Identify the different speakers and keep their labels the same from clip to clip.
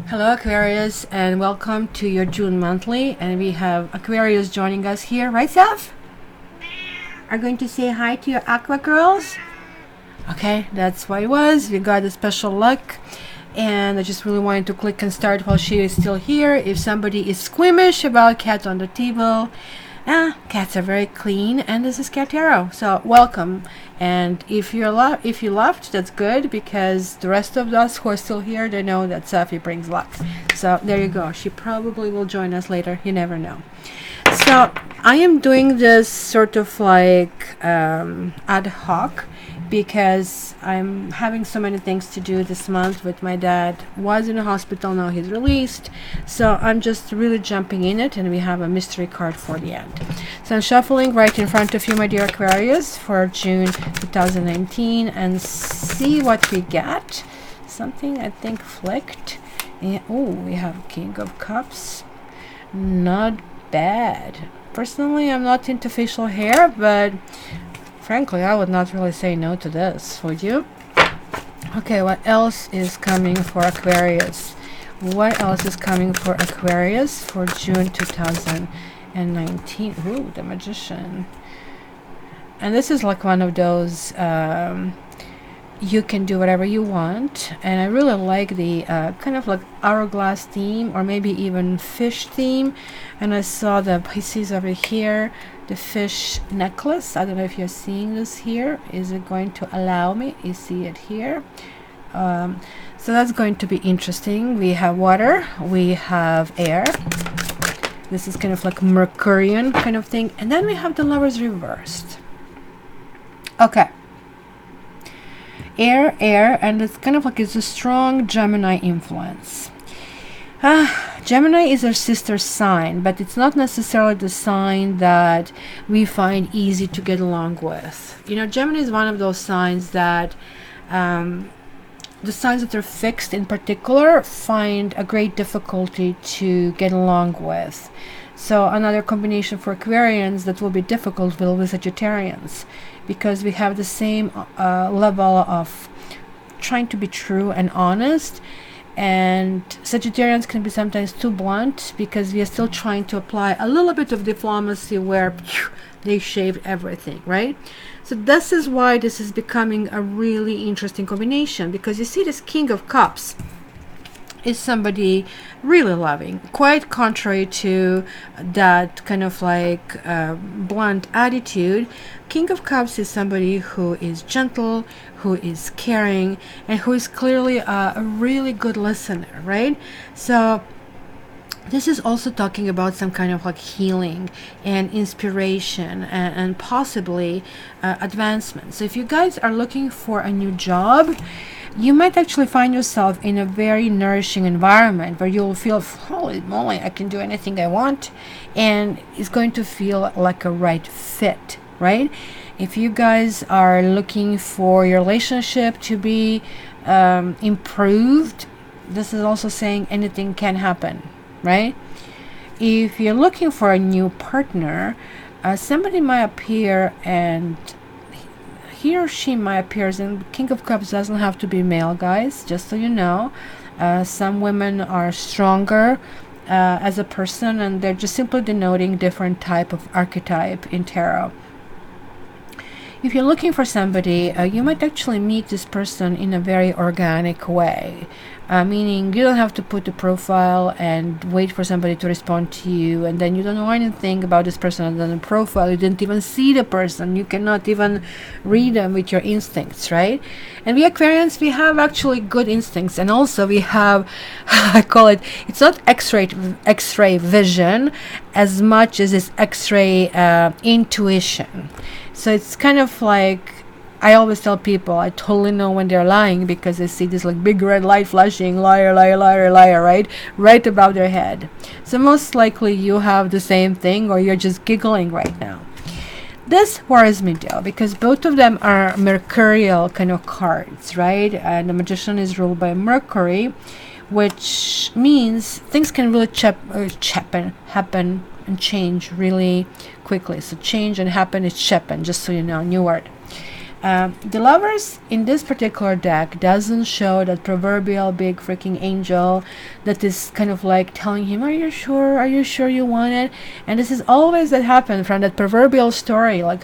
Speaker 1: Hello Aquarius, and welcome to your June monthly, and we have Aquarius joining us here, right Seth? Are going to say hi to your Aqua girls? Okay, that's what it was. We got a special luck, and I just really wanted to click and start while she is still here. If somebody is squeamish about cat on the table, cats are very clean, and this is Cat Tarot. So welcome, and if you left, that's good, because the rest of us who are still here, they know that Safi brings luck. So there you go. She probably will join us later. You never know. So I am doing this sort of like ad hoc, because I'm having so many things to do this month with my dad. Was in the hospital, now he's released, so I'm just really jumping in it, and we have a mystery card for the end. So I'm shuffling right in front of you, my dear Aquarius, for June 2019, and see what we get. Something I think flicked, and we have King of Cups. Not bad. Personally, I'm not into facial hair, but frankly, I would not really say no to this, would you? Okay, what else is coming for Aquarius? What else is coming for Aquarius for June 2019? Ooh, the Magician. And this is like one of those, you can do whatever you want. And I really like the kind of like hourglass theme, or maybe even fish theme. And I saw the Pisces over here, the fish necklace. I don't know if you're seeing this here. Is it going to allow me? You see it here. So that's going to be interesting. We have water, we have air. This is kind of like Mercurian kind of thing. And then we have the Lovers reversed. Okay. Air, and it's kind of like it's a strong Gemini influence. Gemini is our sister sign, but it's not necessarily the sign that we find easy to get along with. You know, Gemini is one of those signs that the signs that are fixed in particular find a great difficulty to get along with. So another combination for Aquarians that will be difficult will be Sagittarians, because we have the same level of trying to be true and honest. And Sagittarians can be sometimes too blunt, because we are still trying to apply a little bit of diplomacy where they shaved everything, right? So this is why this is becoming a really interesting combination, because you see this King of Cups is somebody really loving, quite contrary to that kind of like blunt attitude. King of Cups is somebody who is gentle, who is caring, and who is clearly a really good listener, right? So this is also talking about some kind of like healing and inspiration, and possibly advancement. So if you guys are looking for a new job, you might actually find yourself in a very nourishing environment where you'll feel, holy moly, I can do anything I want, and it's going to feel like a right fit, right? If you guys are looking for your relationship to be improved, this is also saying anything can happen, right? If you're looking for a new partner, somebody might appear, and he or she might appear, and King of Cups doesn't have to be male, guys, just so you know. Some women are stronger as a person, and they're just simply denoting different type of archetype in tarot. If you're looking for somebody, you might actually meet this person in a very organic way. Meaning you don't have to put a profile and wait for somebody to respond to you, and then you don't know anything about this person other than a profile. You didn't even see the person. You cannot even read them with your instincts, right? And we Aquarians, we have actually good instincts, and also we have, I call it, it's not X-ray vision as much as it's X-ray intuition. So it's kind of like, I always tell people, I totally know when they're lying, because I see this like big red light flashing, liar, liar, liar, liar, right above their head. So most likely you have the same thing, or you're just giggling right now. This worries me though, because both of them are mercurial kind of cards, right? And the Magician is ruled by Mercury, which means things can really happen and change really quickly. So change and happen is chepen, just so you know, new word. The Lovers in this particular deck doesn't show that proverbial big freaking angel that is kind of like telling him, are you sure? Are you sure you want it? And this is always that happens from that proverbial story. Like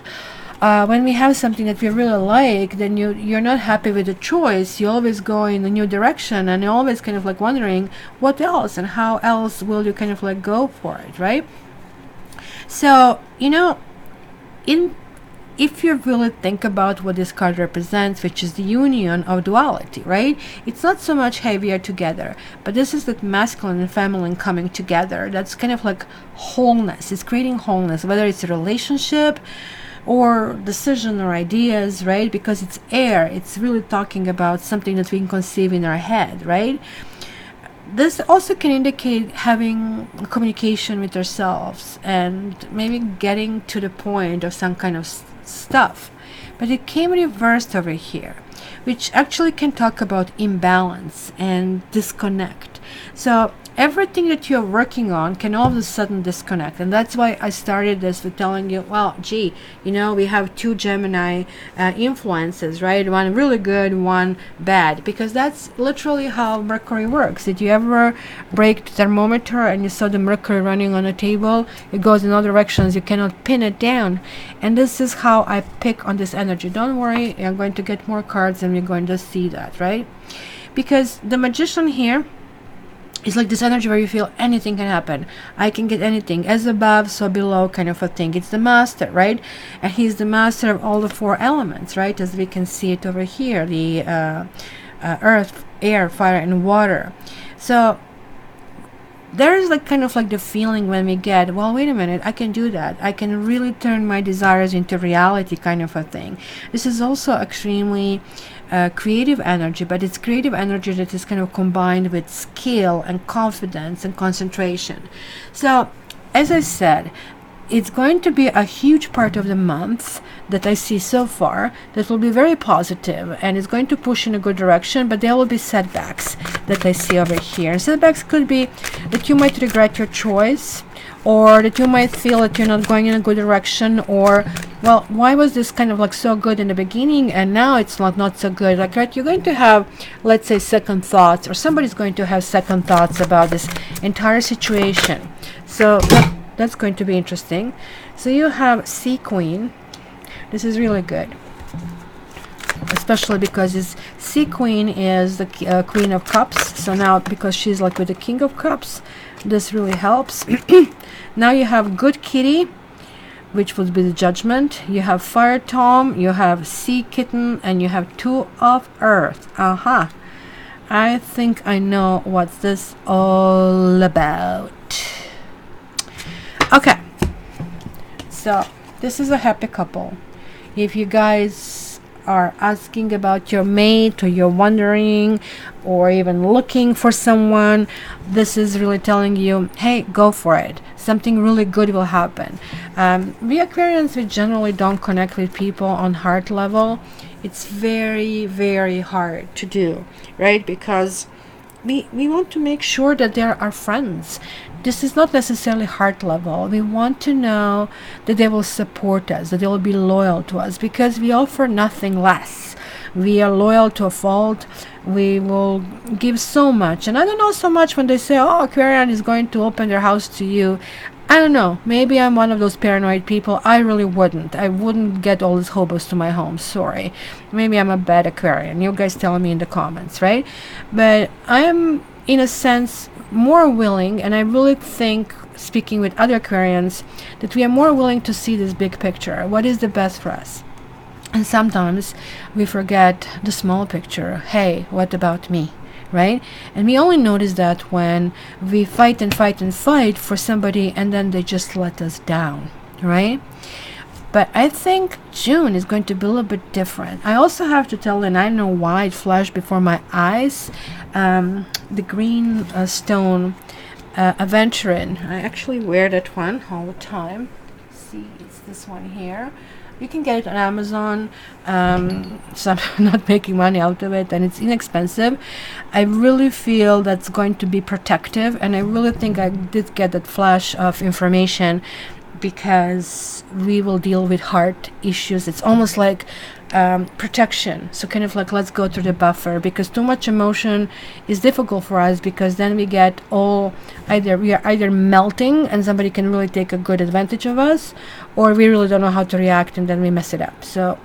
Speaker 1: when we have something that we really like, then you're not happy with the choice. You always go in a new direction, and you're always kind of like wondering what else and how else will you kind of like go for it, right? So, if you really think about what this card represents, which is the union of duality, right? It's not so much, hey, we are together, but this is that masculine and feminine coming together. That's kind of like wholeness. It's creating wholeness, whether it's a relationship or decision or ideas, right? Because it's air. It's really talking about something that we can conceive in our head, right? This also can indicate having communication with ourselves and maybe getting to the point of some kind of stuff. But it came reversed over here, which actually can talk about imbalance and disconnect. So everything that you're working on can all of a sudden disconnect. And that's why I started this with telling you, well, gee, we have two Gemini influences, right? One really good, one bad, because that's literally how Mercury works. Did you ever break the thermometer and you saw the Mercury running on a table? It goes in all directions. You cannot pin it down. And this is how I pick on this energy. Don't worry, I'm going to get more cards and we're going to see that, right? Because the Magician here, it's like this energy where you feel anything can happen. I can get anything. As above, so below kind of a thing. It's the master, right? And he's the master of all the four elements, right? As we can see it over here. The earth, air, fire, and water. So there's like kind of like the feeling when we get, well, wait a minute, I can do that. I can really turn my desires into reality kind of a thing. This is also extremely creative energy, but it's creative energy that is kind of combined with skill and confidence and concentration. So as I said, it's going to be a huge part of the month that I see so far that will be very positive, and it's going to push in a good direction, but there will be setbacks that I see over here. Setbacks could be that you might regret your choice, or that you might feel that you're not going in a good direction, or, well, why was this kind of like so good in the beginning and now it's not so good? Like, right, you're going to have, let's say, second thoughts, or somebody's going to have second thoughts about this entire situation. So that's going to be interesting. So you have Sea Queen. This is really good, especially because this Sea Queen is the Queen of Cups. So now, because she's like with the King of Cups, this really helps. Now you have Good Kitty, which would be the Judgment. You have Fire Tom, you have Sea Kitten, and you have Two of Earth. I think I know what's this all about. Okay, so this is a happy couple. If you guys are asking about your mate, or you're wondering, or even looking for someone, this is really telling you, hey, go for it. Something really good will happen. We Aquarians, we generally don't connect with people on heart level. It's very, very hard to do, right? Because we want to make sure that they're our friends. This is not necessarily heart level. We want to know that they will support us, that they will be loyal to us, because we offer nothing less. We are loyal to a fault. We will give so much. And I don't know so much when they say, oh, Aquarian is going to open their house to you. I don't know. Maybe I'm one of those paranoid people. I really wouldn't. I wouldn't get all these hobos to my home. Sorry. Maybe I'm a bad Aquarian. You guys tell me in the comments, right? But I am, in a sense, more willing, and I really think, speaking with other Aquarians, that we are more willing to see this big picture. What is the best for us? And sometimes we forget the small picture. Hey, what about me? Right? And we only notice that when we fight and fight and fight for somebody, and then they just let us down, right? But I think June is going to be a little bit different. I also have to tell, and I don't know why it flashed before my eyes, the green stone Aventurine. I actually wear that one all the time. See, it's this one here. You can get it on Amazon, so I'm not making money out of it, and it's inexpensive. I really feel that's going to be protective, and I really think I did get that flash of information because we will deal with heart issues. It's almost like protection. So kind of like, let's go through the buffer, because too much emotion is difficult for us, because then we get all we are either melting and somebody can really take a good advantage of us, or we really don't know how to react and then we mess it up. So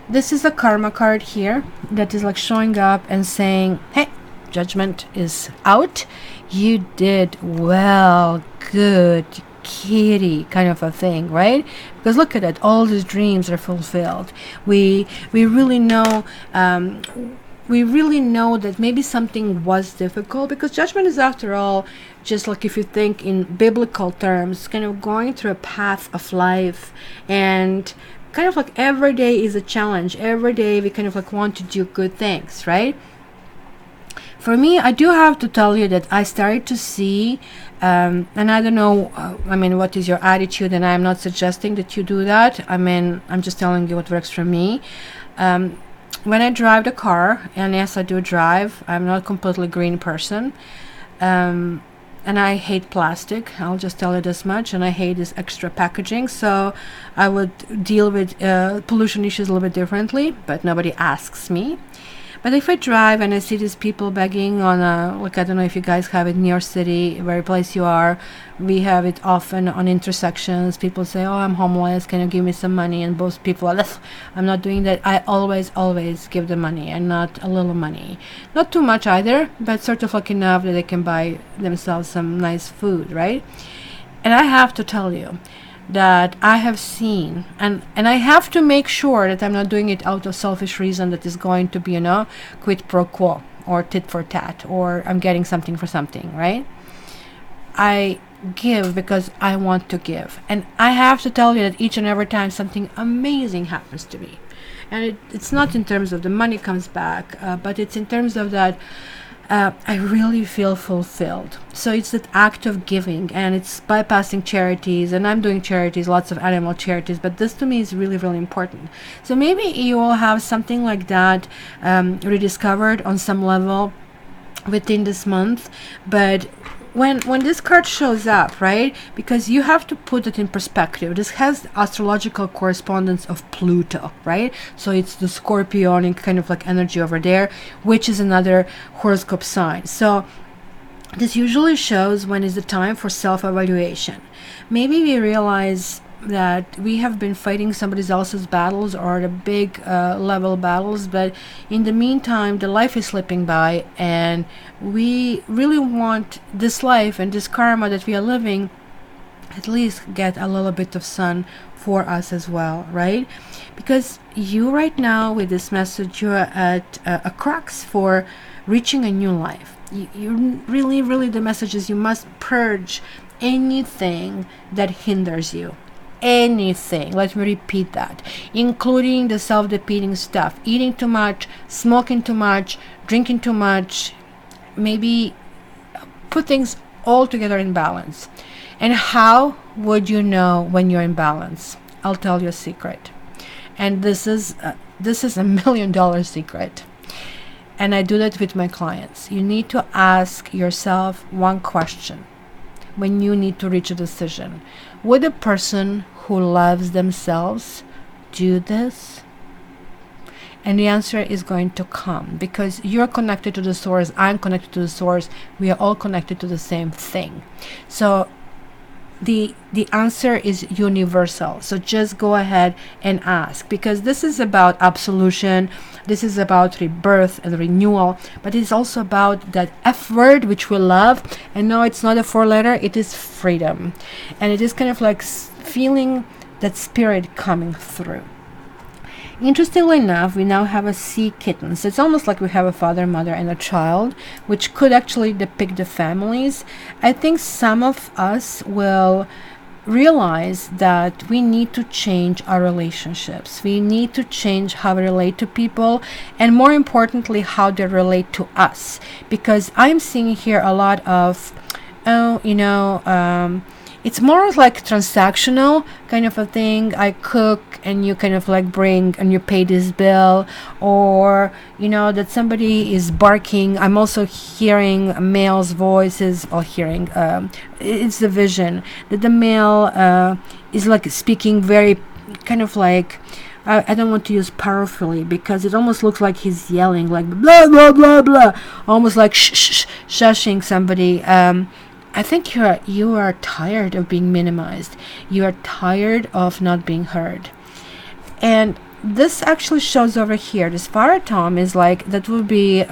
Speaker 1: this is a karma card here that is like showing up and saying, hey, judgment is out. You did well, good kitty, kind of a thing, right? Because look at it, all these dreams are fulfilled. We really know that maybe something was difficult, because judgment is, after all, just like, if you think in biblical terms, kind of going through a path of life, and kind of like every day is a challenge. Every day we kind of like want to do good things, right? For me, I do have to tell you that I started to see, and I don't know, what is your attitude, and I'm not suggesting that you do that. I'm just telling you what works for me. When I drive the car, and yes, I do drive, I'm not a completely green person, and I hate plastic, I'll just tell you this much, and I hate this extra packaging, so I would deal with pollution issues a little bit differently, but nobody asks me. But if I drive and I see these people begging on I don't know if you guys have it in your city, where place you are, we have it often on intersections. People say, oh, I'm homeless, can you give me some money? And both people are, I'm not doing that. I always give them money, and not a little money. Not too much either, but sort of like enough that they can buy themselves some nice food, right? And I have to tell you that I have seen, and I have to make sure that I'm not doing it out of selfish reason that is going to be, quid pro quo, or tit for tat, or I'm getting something for something, right? I give because I want to give. And I have to tell you that each and every time something amazing happens to me, and it's not in terms of the money comes back, but it's in terms of that I really feel fulfilled. So it's that act of giving, and it's bypassing charities, and I'm doing charities, lots of animal charities, but this to me is really, really important. So maybe you will have something like that rediscovered on some level within this month. But when this card shows up, right, because you have to put it in perspective, this has astrological correspondence of Pluto, right? So it's the Scorpionic kind of like energy over there, which is another horoscope sign. So this usually shows when is the time for self-evaluation. Maybe we realize that we have been fighting somebody else's battles, or the big level battles, but in the meantime the life is slipping by, and we really want this life and this karma that we are living at least get a little bit of sun for us as well, right? Because you right now with this message, you're at a crux for reaching a new life. You really the message is you must purge anything that hinders you. Anything, let me repeat that, including the self-defeating stuff, eating too much, smoking too much, drinking too much. Maybe put things all together in balance. And how would you know when you're in balance? I'll tell you a secret, and this is a $1 million secret, and I do that with my clients. You need to ask yourself one question when you need to reach a decision. Would a person who loves themselves do this? And the answer is going to come, because you're connected to the source, I'm connected to the source, we are all connected to the same thing. So the answer is universal. So just go ahead and ask, because this is about absolution, this is about rebirth and renewal, but it's also about that F word which we love. And no, it's not a 4-letter, it is freedom, and it is kind of like feeling that spirit coming through. Interestingly enough, we now have a sea kitten. So it's almost like we have a father, mother, and a child, which could actually depict the families. I think some of us will realize that we need to change our relationships. We need to change how we relate to people, and more importantly, how they relate to it's more like transactional kind of a thing. I cook and you kind of like bring and you pay this bill, or you know that somebody is barking. I'm also hearing male's voices, or hearing it's the vision that the male is like speaking very kind of like, I don't want to use powerfully because it almost looks like he's yelling like blah blah blah blah, almost like shushing somebody. I think you are tired of being minimized. You are tired of not being heard. And this actually shows over here. This fire tome is like, that will be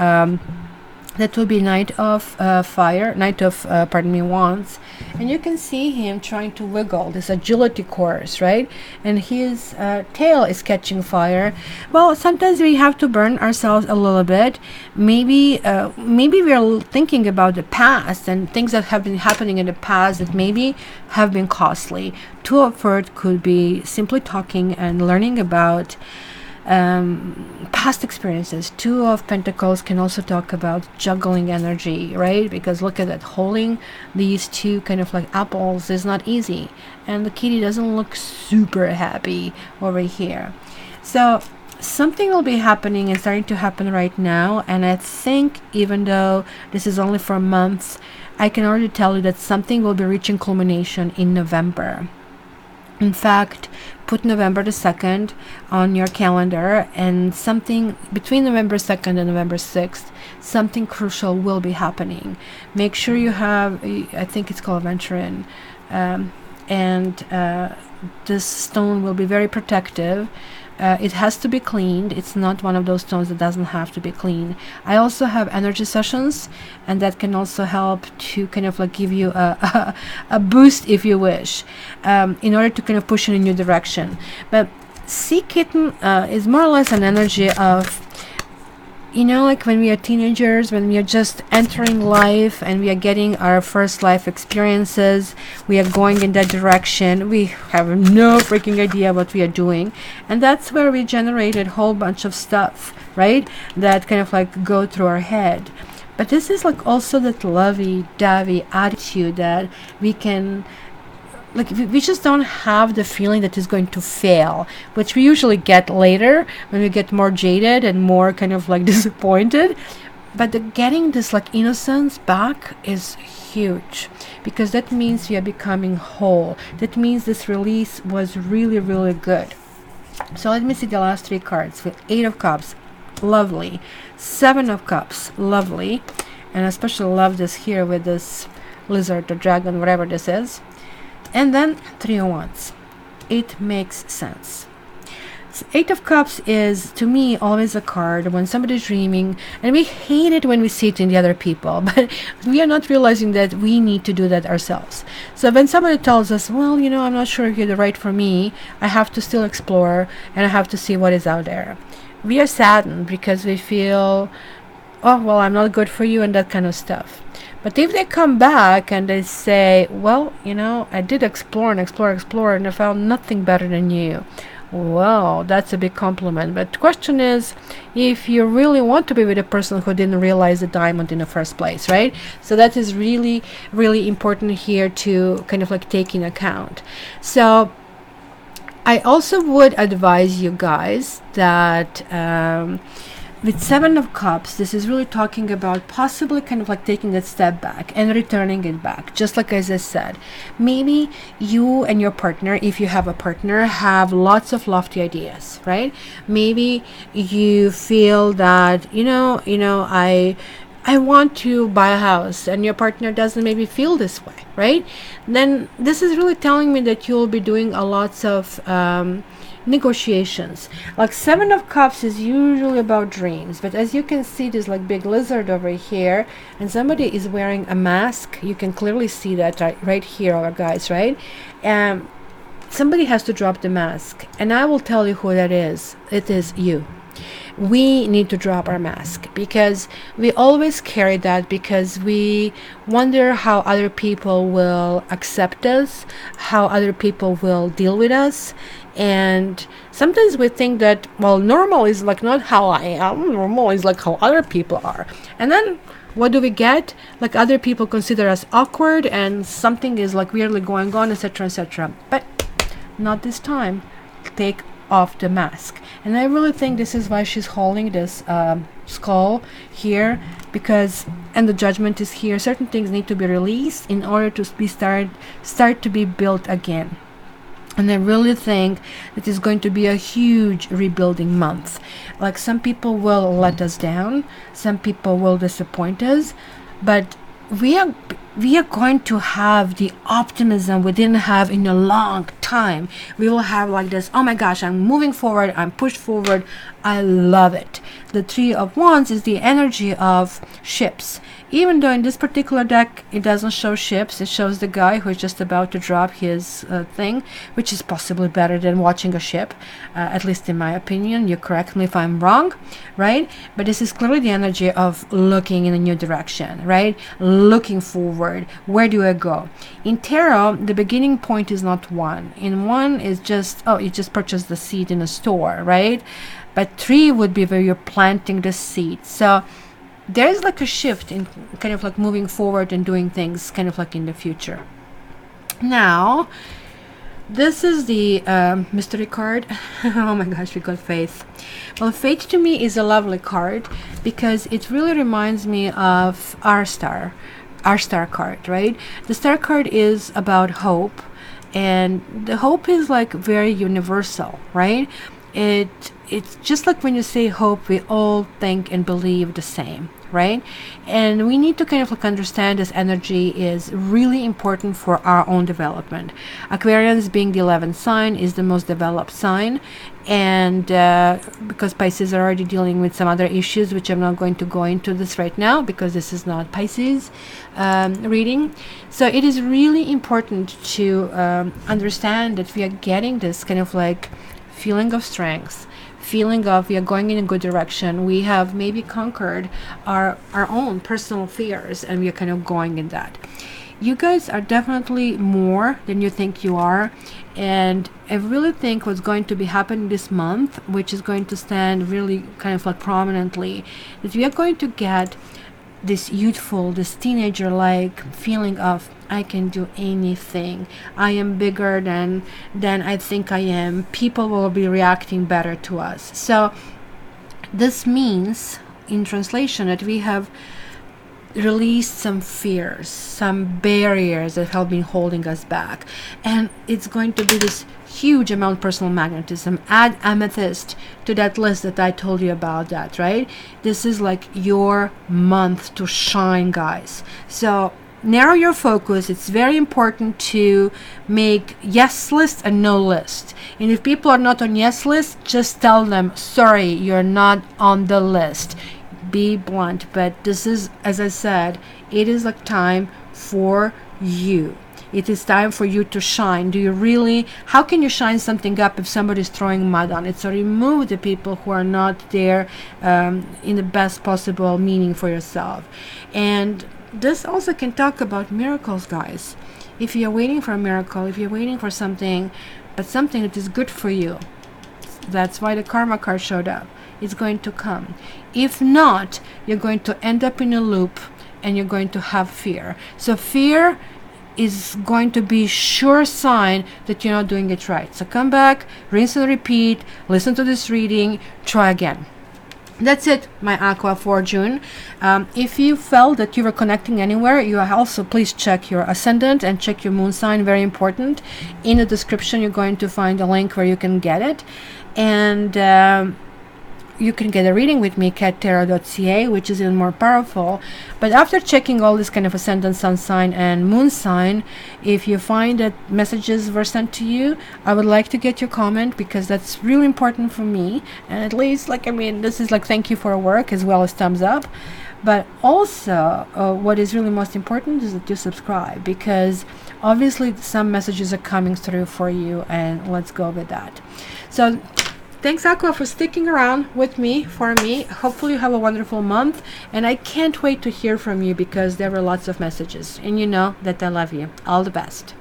Speaker 1: Knight of Fire, Knight of Wands, and you can see him trying to wiggle this agility course, right? And his tail is catching fire. Well, sometimes we have to burn ourselves a little bit. Maybe we are thinking about the past and things that have been happening in the past that maybe have been costly. Two of Earth could be simply talking and learning about past experiences. Two of Pentacles can also talk about juggling energy, right? Because look at that, holding these two kind of like apples is not easy, and the kitty doesn't look super happy over here. So something will be happening and starting to happen right now, and I think even though this is only for a month, I can already tell you that something will be reaching culmination in November. In fact, put November the 2nd on your calendar, and something between November 2nd and November 6th, something crucial will be happening. Make sure you have, I think it's called aventurine, and this stone will be very protective. It has to be cleaned. It's not one of those stones that doesn't have to be cleaned. I also have energy sessions, and that can also help to kind of like give you a boost, if you wish, in order to kind of push in a new direction. But Sea Kitten is more or less an energy of, you know, like when we are teenagers, when we are just entering life and we are getting our first life experiences, we are going in that direction, we have no freaking idea what we are doing, and that's where we generated a whole bunch of stuff, right, that kind of like go through our head. But this is like also that lovey-dovey attitude that we can, like, we just don't have the feeling that it's going to fail, which we usually get later when we get more jaded and more kind of like disappointed. But getting this like innocence back is huge, because that means we are becoming whole. That means this release was really, really good. So let me see the last three cards. With 8 of Cups, lovely. 7 of Cups, lovely. And I especially love this here with this lizard or dragon, whatever this is. And then 3 of Wands. It makes sense. So 8 of Cups is, to me, always a card when somebody's dreaming, and we hate it when we see it in the other people, but we are not realizing that we need to do that ourselves. So when somebody tells us, well, you know, I'm not sure if you're the right for me, I have to still explore and I have to see what is out there. We are saddened because we feel, oh, well, I'm not good for you, and that kind of stuff. But if they come back and they say, well, you know, I did explore and explore, and I found nothing better than you, well, that's a big compliment. But the question is, if you really want to be with a person who didn't realize the diamond in the first place, right? So that is really, really important here to kind of like take in account. So I also would advise you guys that with 7 of Cups, this is really talking about possibly kind of like taking a step back and returning it back. Just like as I said, maybe you and your partner, if you have a partner, have lots of lofty ideas, right? Maybe you feel that, you know, I want to buy a house, and your partner doesn't maybe feel this way, right? Then this is really telling me that you'll be doing a lots of negotiations. Like 7 of Cups is usually about dreams, but as you can see, there's like big lizard over here, and somebody is wearing a mask. You can clearly see that right here, guys, right? Somebody has to drop the mask, and I will tell you who that is. It is you. We need to drop our mask, because we always carry that, because we wonder how other people will accept us, how other people will deal with us. And sometimes we think that, well, normal is like not how I am, normal is like how other people are. And then what do we get? Like other people consider us awkward and something is like weirdly going on, etc., etc. But not this time. Take off the mask. And I really think this is why she's holding this skull here, because, and the judgment is here. Certain things need to be released in order to be start to be built again. And I really think that it's going to be a huge rebuilding month. Like some people will let us down, some people will disappoint us, but we are going to have the optimism we didn't have in a long time. We will have like this, oh my gosh, I'm moving forward, I'm pushed forward. I love it. The Three of Wands is the energy of ships. Even though in this particular deck it doesn't show ships, it shows the guy who is just about to drop his thing, which is possibly better than watching a ship, at least in my opinion. You correct me if I'm wrong, right? But this is clearly the energy of looking in a new direction, right? Looking forward. Where do I go? In tarot, the beginning point is not one. In one is just, oh, you just purchased the seed in a store, right? But three would be where you're planting the seed. So there's like a shift in kind of like moving forward and doing things kind of like in the future. Now, this is the mystery card. Oh my gosh, we got Faith. Well, Faith to me is a lovely card because it really reminds me of our star card, right? The star card is about hope, and the hope is like very universal, right? It's just like when you say hope, we all think and believe the same, right? And we need to kind of like understand this energy is really important for our own development. Aquarius, being the 11th sign, is the most developed sign, and because Pisces are already dealing with some other issues, which I'm not going to go into this right now because this is not Pisces reading. So it is really important to understand that we are getting this kind of like feeling of strength, feeling of we are going in a good direction. We have maybe conquered our own personal fears, and we are kind of going in that. You guys are definitely more than you think you are, and I really think what's going to be happening this month, which is going to stand really kind of like prominently, that we are going to get this youthful, this teenager like feeling of I can do anything, I am bigger than I think I am, people will be reacting better to us. So this means in translation that we have released some fears, some barriers that have been holding us back, and it's going to be this huge amount of personal magnetism. Add amethyst to that list that I told you about, that, right? This is like your month to shine, guys. So narrow your focus. It's very important to make yes list and no list. And if people are not on yes list, just tell them, sorry, you're not on the list. Be blunt. But this is, as I said, it is like time for you. It is time for you to shine. Do you really, how can you shine something up if somebody's throwing mud on it? So remove the people who are not there in the best possible meaning for yourself. And this also can talk about miracles, guys. If you're waiting for a miracle, if you're waiting for something, but something that is good for you, that's why the karma card showed up. It's going to come. If not, you're going to end up in a loop and you're going to have fear. So fear is going to be sure sign that you're not doing it right. So come back, rinse and repeat, listen to this reading, try again. That's it, my Aqua for June. If you felt that you were connecting anywhere, you are also please check your ascendant and check your moon sign, very important. In the description you're going to find a link where you can get it, and you can get a reading with me, cattarot.ca, which is even more powerful. But after checking all this kind of ascendant, sun sign, and moon sign, if you find that messages were sent to you, I would like to get your comment, because that's really important for me. And at least, like, I mean, this is like thank you for your work as well as thumbs up. But also, what is really most important is that you subscribe, because obviously some messages are coming through for you, and let's go with that. So thanks, Aqua, for sticking around with me, for me. Hopefully you have a wonderful month, and I can't wait to hear from you, because there were lots of messages, and you know that I love you. All the best.